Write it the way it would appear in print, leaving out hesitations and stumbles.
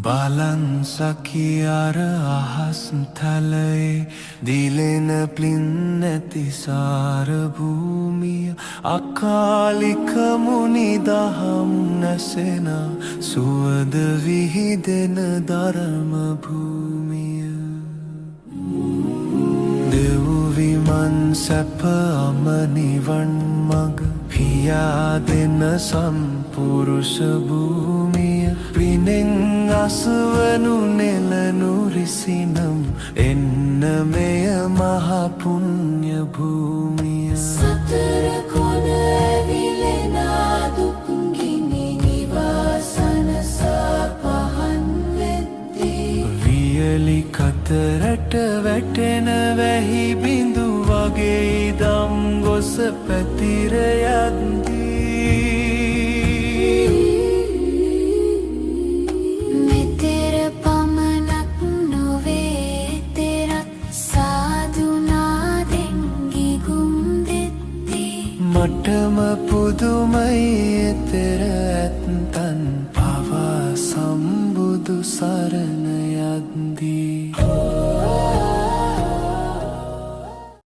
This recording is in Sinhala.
බලන් සකියාර අහස් තලයේ දිලෙන ප්ලින් නැති සාර භූමිය අකාලික මුනි දහම් නැසෙන සුවද විහිදෙන ධර්ම භූමිය දෙව් විමන් සැප අම නිවන් මඟ පියා දෙන සම්පුරුෂ භූමිය පිනෙන් අසවනු නෙලනු රිසිනම් එන්න මෙය මහ පුණ්‍ය භූමිය සතර කොන ඇවිලෙන දුක් ගිනි නිවාසන සපහන් වෙද්දී වියලි කතරට වැටෙන වැහි බිඳු වගේ ඉදම් ගොස පැතිර යද්දී මෙතෙර පමණක් නොවේ තෙරත් සාදුනාදෙන් ගිගුම් දෙද්දී මටම පුදුමයි එතෙර ඇත්තන් පවා සම්බුදු සරණ යද්දී